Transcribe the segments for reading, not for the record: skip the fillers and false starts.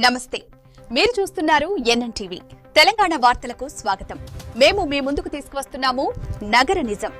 నమస్తే మీరు చూస్తున్నారు ఎన్ఎన్టీవీ తెలంగాణ వార్తలకు స్వాగతం మేము మీ ముందుకు తీసుకువస్తున్నాము నగర నిజం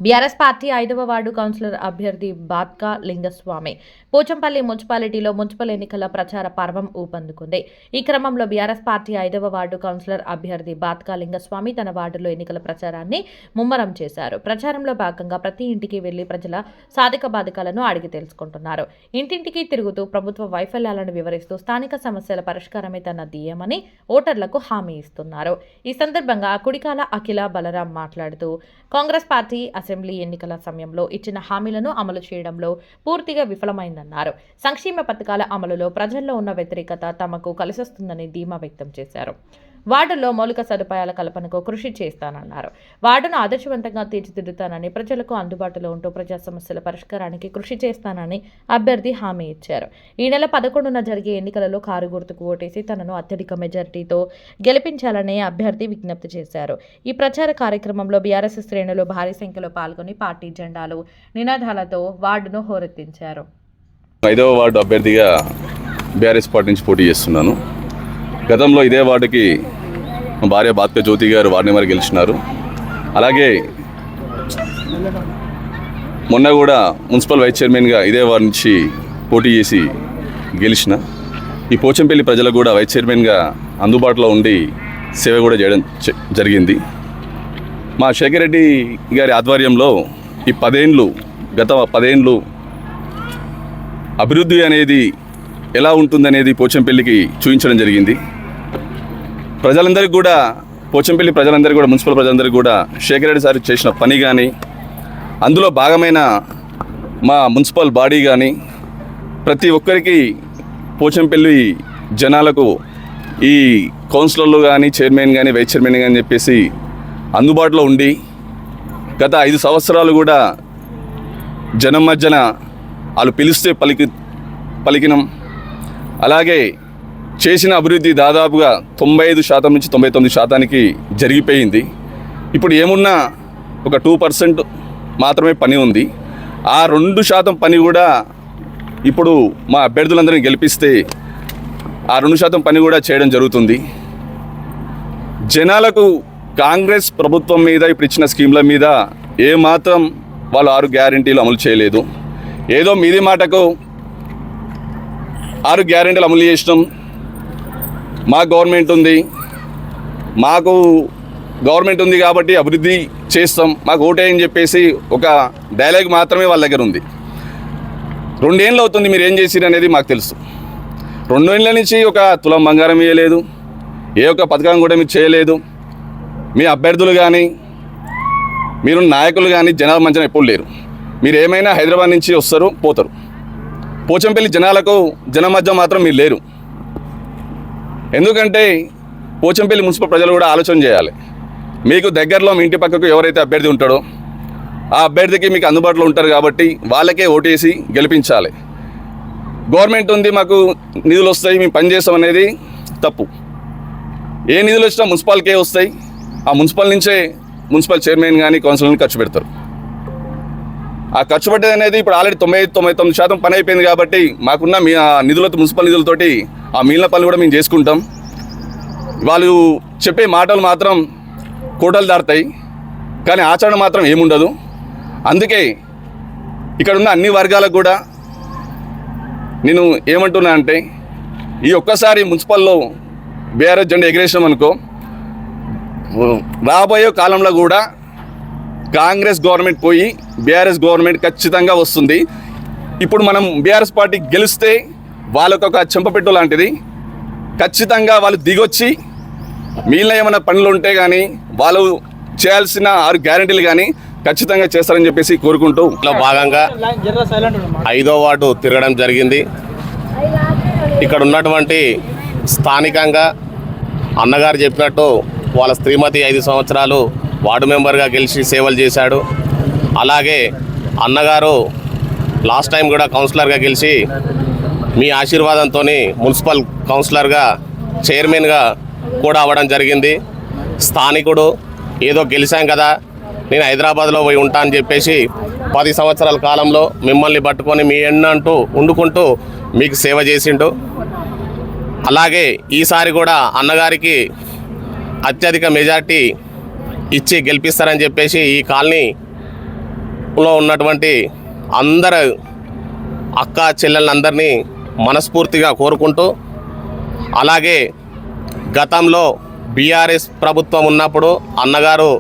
బీఆర్ఎస్ పార్టీ 5వ వార్డు కౌన్సిలర్ అభ్యర్థి బాత్కా లింగస్వామి పోచంపల్లి మున్సిపాలిటీలో మున్సిపల్ ఎన్నికల ప్రచార పర్వం ఊపందుకుంది. ఈ క్రమంలో బీఆర్ఎస్ పార్టీ 5వ వార్డు కౌన్సిలర్ అభ్యర్థి బాత్కా లింగస్వామి తన వార్డులో ఎన్నికల ప్రచారాన్ని ముమ్మరం చేశారు. ప్రచారంలో భాగంగా ప్రతి ఇంటికి వెళ్లి ప్రజల సాధిక బాధికాలను అడిగి తెలుసుకుంటున్నారు. ఇంటింటికి తిరుగుతూ ప్రభుత్వ వైఫల్యాలను వివరిస్తూ స్థానిక సమస్యల పరిష్కారమే తన ధ్యేయమని ఓటర్లకు హామీ ఇస్తున్నారు. ఈ సందర్భంగా కుడికాల అఖిల బలరాం మాట్లాడుతూ కాంగ్రెస్ పార్టీ అసెంబ్లీ ఎన్నికల సమయంలో ఇచ్చిన హామీలను అమలు చేయడంలో పూర్తిగా విఫలమైందన్నారు. సంక్షేమ పథకాల అమలులో ప్రజల్లో ఉన్న వ్యతిరేకత తమకు కలిసొస్తుందని ధీమా వ్యక్తం చేశారు. వార్డులో మౌలిక సదుపాయాల కల్పనకు కృషి చేస్తానన్నారు. వార్డును ఆదర్శవంతంగా తీర్చిదిద్దుతానని, ప్రజలకు అందుబాటులో ఉంటూ ప్రజా సమస్యల పరిష్కారానికి కృషి చేస్తానని అభ్యర్థి హామీ ఇచ్చారు. ఈ నెల 11న జరిగే ఎన్నికలలో కారు గుర్తుకు ఓటేసి తనను అత్యధిక మెజారిటీతో గెలిపించాలని అభ్యర్థి విజ్ఞప్తి చేశారు. ఈ ప్రచార కార్యక్రమంలో బీఆర్ఎస్ శ్రేణులు భారీ సంఖ్యలో పాల్గొని పార్టీ జెండాలు నినాదాలతో వార్డును హోరెత్తించారు. 5వ వార్డు అభ్యర్థిగా బీఆర్ఎస్ పార్టీ నుంచి పోటీ చేస్తున్నాను. గతంలో ఇదే వార్డుకి మా భార్య బాత్కా జ్యోతి గారు వార్డు నెంబర్ గెలిచినారు. అలాగే మొన్న కూడా మున్సిపల్ వైస్ చైర్మన్గా ఇదే వార్డు నుంచి పోటీ చేసి గెలిచిన. ఈ పోచంపల్లి ప్రజలకు కూడా వైస్ చైర్మన్గా అందుబాటులో ఉండి సేవ కూడా చేయడం జరిగింది. మా శేఖర్ రెడ్డి గారి ఆధ్వర్యంలో ఈ గత 10 ఏళ్ళు అభివృద్ధి అనేది ఎలా ఉంటుందనేది పోచంపల్లికి చూపించడం జరిగింది. ప్రజలందరికీ కూడా పోచంపల్లి ప్రజలందరికీ కూడా మున్సిపల్ ప్రజలందరికీ కూడా శేఖర్ రెడ్డి సార్ చేసిన పని కానీ, అందులో భాగమైన మా మున్సిపల్ బాడీ కానీ ప్రతి ఒక్కరికి పోచంపల్లి జనాలకు ఈ కౌన్సిలర్లు కానీ, చైర్మన్ కానీ, వైస్ చైర్మన్ కానీ చెప్పేసి అందుబాటులో ఉండి గత 5 సంవత్సరాలు కూడా జనం మధ్యన వాళ్ళు పిలిస్తే పలికినం. అలాగే చేసిన అభివృద్ధి దాదాపుగా 95% నుంచి 99% జరిగిపోయింది. ఇప్పుడు ఏమున్నా ఒక 2% మాత్రమే పని ఉంది. ఆ 2% పని కూడా ఇప్పుడు మా అభ్యర్థులందరినీ గెలిపిస్తే ఆ 2% పని కూడా చేయడం జరుగుతుంది. జనాలకు కాంగ్రెస్ ప్రభుత్వం మీద ఇప్పుడు ఇచ్చిన స్కీమ్ల మీద ఏమాత్రం వాళ్ళు 6 గ్యారెంటీలు అమలు చేయలేదు. ఏదో మీది మాటకు 6 గ్యారెంటీలు అమలు చేసినాం, మా గవర్నమెంట్ ఉంది, మాకు గవర్నమెంట్ ఉంది కాబట్టి అభివృద్ధి చేస్తాం, మాకు ఓటేయని చెప్పేసి ఒక డైలాగ్ మాత్రమే వాళ్ళ దగ్గర ఉంది. 2 ఏళ్ళు అవుతుంది మీరు ఏం చేసిరు అనేది మాకు తెలుసు. 2 ఏళ్ళ నుంచి ఒక తులం బంగారం ఇవ్వలేదు, ఏ ఒక్క పథకం కూడా మీరు చేయలేదు. మీ అభ్యర్థులు కానీ, మీరు నాయకులు కానీ జనాల మధ్యన ఎప్పుడు లేరు. మీరు ఏమైనా హైదరాబాద్ నుంచి వస్తారు పోతారు. పోచంపల్లి జనం మధ్య మాత్రం మీరు లేరు. ఎందుకంటే పోచంపల్లి మున్సిపల్ ప్రజలు కూడా ఆలోచన చేయాలి. మీకు దగ్గరలో మీ ఇంటి పక్కకు ఎవరైతే అభ్యర్థి ఉంటాడో ఆ అభ్యర్థికి మీకు అందుబాటులో ఉంటారు కాబట్టి వాళ్ళకే ఓటేసి గెలిపించాలి. గవర్నమెంట్ ఉంది, మాకు నిధులు వస్తాయి, మేము పని చేస్తాం అనేది తప్పు. ఏ నిధులు వచ్చినా మున్సిపాలిటీకే వస్తాయి. ఆ మున్సిపల్ నుంచే మున్సిపల్ చైర్మన్ కానీ కౌన్సిలర్ని ఖర్చు పెడతారు. ఆ ఖర్చు పెట్టేది అనేది ఇప్పుడు ఆల్రెడీ 99% పని అయిపోయింది కాబట్టి మాకున్న మీ నిధులతో, మున్సిపల్ నిధులతోటి ఆ మిగిలిన పనులు కూడా మేము చేసుకుంటాం. వాళ్ళు చెప్పే మాటలు మాత్రం కోటలు దాటుతాయి, కానీ ఆచరణ మాత్రం ఏముండదు. అందుకే ఇక్కడ ఉన్న అన్ని వర్గాలకు కూడా నేను ఏమంటున్నా అంటే, ఈ ఒక్కసారి మున్సిపల్లో బీఆర్ఎస్ జెండా ఎగిరేసినాం అనుకో, రాబోయే కాలంలో కూడా కాంగ్రెస్ గవర్నమెంట్ పోయి బీఆర్ఎస్ గవర్నమెంట్ ఖచ్చితంగా వస్తుంది. ఇప్పుడు మనం బీఆర్ఎస్ పార్టీ గెలిస్తే వాళ్ళకు ఒక చెంపపెట్టు లాంటిది. ఖచ్చితంగా వాళ్ళు దిగొచ్చి మిగిలిన ఏమైనా పనులు ఉంటే కానీ వాళ్ళు చేయాల్సిన 6 గ్యారెంటీలు కానీ ఖచ్చితంగా చేస్తారని చెప్పేసి కోరుకుంటూ భాగంగా 5వ వార్డు తిరగడం జరిగింది. ఇక్కడ ఉన్నటువంటి స్థానికంగా అన్నగారు చెప్పినట్టు వాళ్ళ శ్రీమతి 5 సంవత్సరాలు వార్డు మెంబర్గా గెలిచి సేవలు చేశాడు. అలాగే అన్నగారు లాస్ట్ టైం కూడా కౌన్సిలర్గా గెలిచి మీ ఆశీర్వాదంతో మున్సిపల్ కౌన్సిలర్గా, చైర్మన్గా కూడా అవ్వడం జరిగింది. స్థానికుడు ఏదో గెలిచాం కదా నేను హైదరాబాద్లో పోయి ఉంటా అని చెప్పేసి 10 సంవత్సరాల కాలంలో మిమ్మల్ని పట్టుకొని మీ ఎన్నంటూ వండుకుంటూ మీకు సేవ చేసిండు. అలాగే ఈసారి కూడా అన్నగారికి అత్యధిక మెజార్టీ ఇచ్చి గెలిపిస్తారని చెప్పేసి ఈ కాలనీలో ఉన్నటువంటి అందరు అక్క చెల్లెళ్ళందరినీ మనస్ఫూర్తిగా కోరుకుంటూ, అలాగే గతంలో బీఆర్ఎస్ ప్రభుత్వం ఉన్నప్పుడు అన్నగారు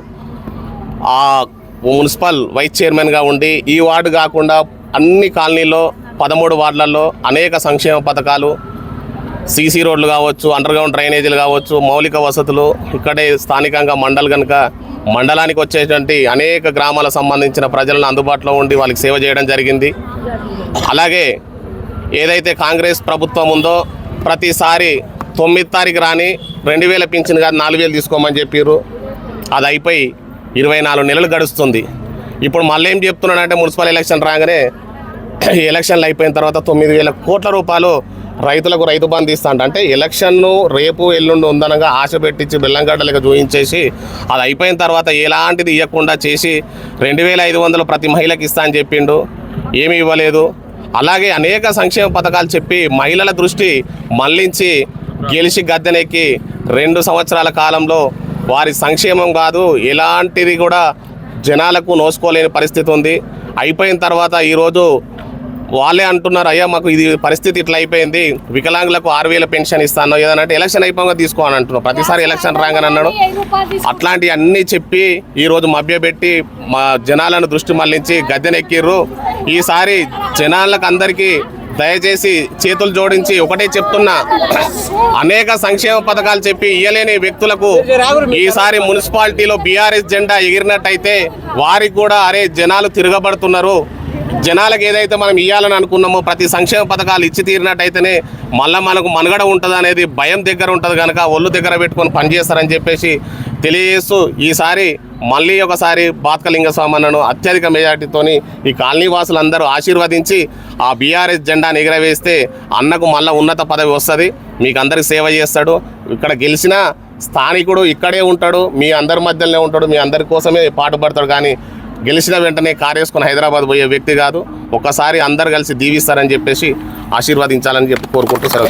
ఆ మున్సిపల్ వైస్ చైర్మన్గా ఉండి ఈ వార్డు కాకుండా అన్ని కాలనీల్లో 13 వార్డులలో అనేక సంక్షేమ పథకాలు, సీసీ రోడ్లు కావచ్చు, అండర్గ్రౌండ్ డ్రైనేజీలు కావచ్చు, మౌలిక వసతులు, ఇక్కడే స్థానికంగా కనుక మండలానికి వచ్చేటువంటి అనేక గ్రామాలకు సంబంధించిన ప్రజలను అందుబాటులో ఉండి వాళ్ళకి సేవ చేయడం జరిగింది. అలాగే ఏదైతే కాంగ్రెస్ ప్రభుత్వం ఉందో ప్రతిసారి 9 తారీఖు రాని 2000 పింఛన్ కాదు 4000 తీసుకోమని చెప్పారు. అది అయిపోయి 24 నెలలు గడుస్తుంది. ఇప్పుడు మళ్ళీ ఏం చెప్తున్నాడంటే మున్సిపల్ ఎలక్షన్ రాగానే ఎలక్షన్లు అయిపోయిన తర్వాత 9,000 కోట్ల రూపాయలు రైతులకు రైతు బంధు ఇస్తా అంటే ఎలక్షన్ను రేపు ఎల్లుండి ఉందనగా ఆశ పెట్టించి బెల్లంగడ్డలకు చూయించేసి అది అయిపోయిన తర్వాత ఎలాంటిది ఇవ్వకుండా చేసి 2,500 ప్రతి మహిళకి ఇస్తా అని చెప్పిండు, ఏమీ ఇవ్వలేదు. అలాగే అనేక సంక్షేమ పథకాలు చెప్పి మహిళల దృష్టి మళ్లించి గెలిచి గద్దెనెక్కి 2 సంవత్సరాల కాలంలో వారి సంక్షేమం కాదు ఎలాంటిది కూడా జనాలకు నోసుకోలేని పరిస్థితి ఉంది. అయిపోయిన తర్వాత ఈరోజు వాళ్ళే అంటున్నారు, అయ్యా మాకు ఇది పరిస్థితి ఇట్లా అయిపోయింది, వికలాంగులకు 6,000 పెన్షన్ ఇస్తాను ఏదనంటే ఎలక్షన్ అయిపోగా తీసుకోని అంటున్నాను. ప్రతిసారి ఎలక్షన్ రాగానే అన్నాడు. అట్లాంటివి అన్నీ చెప్పి ఈరోజు మభ్యపెట్టి మా జనాలను దృష్టి మళ్లించి గద్దెనెక్కిర్రు. ఈసారి జనాలకు అందరికీ దయచేసి చేతులు జోడించి ఒకటే చెప్తున్నా, అనేక సంక్షేమ పథకాలు చెప్పి ఇయ్యలేని వ్యక్తులకు ఈసారి మున్సిపాలిటీలో బీఆర్ఎస్ జెండా ఎగిరినట్టయితే వారికి కూడా అరే జనాలు తిరగబడుతున్నారు, జనాలకు ఏదైతే మనం ఇవ్వాలని అనుకున్నామో ప్రతి సంక్షేమ పథకాలు ఇచ్చి తీరినట్టయితేనే మళ్ళీ మనకు మనుగడ ఉంటుంది అనేది భయం దగ్గర ఉంటుంది కనుక ఒళ్ళు దగ్గర పెట్టుకొని పనిచేస్తారని చెప్పేసి తెలియజేస్తూ ఈసారి మళ్ళీ ఒకసారి బాత్క లింగస్వామి అన్నను అత్యధిక మెజార్టీతోని ఈ కాలనీ వాసులందరూ ఆశీర్వదించి ఆ బీఆర్ఎస్ జెండాను ఎగరవేస్తే అన్నకు మళ్ళీ ఉన్నత పదవి వస్తుంది, మీకు అందరికి సేవ చేస్తాడు. ఇక్కడ గెలిచిన స్థానికుడు ఇక్కడే ఉంటాడు, మీ అందరి మధ్యలోనే ఉంటాడు, మీ అందరి కోసమే పాటుపడతాడు. కానీ గెలిచిన వెంటనే కారేసుకొని హైదరాబాద్ పోయే వ్యక్తి కాదు. ఒక్కసారి అందరు కలిసి దీవిస్తారని చెప్పేసి ఆశీర్వదించాలని చెప్పి కోరుకుంటూ సెలవు.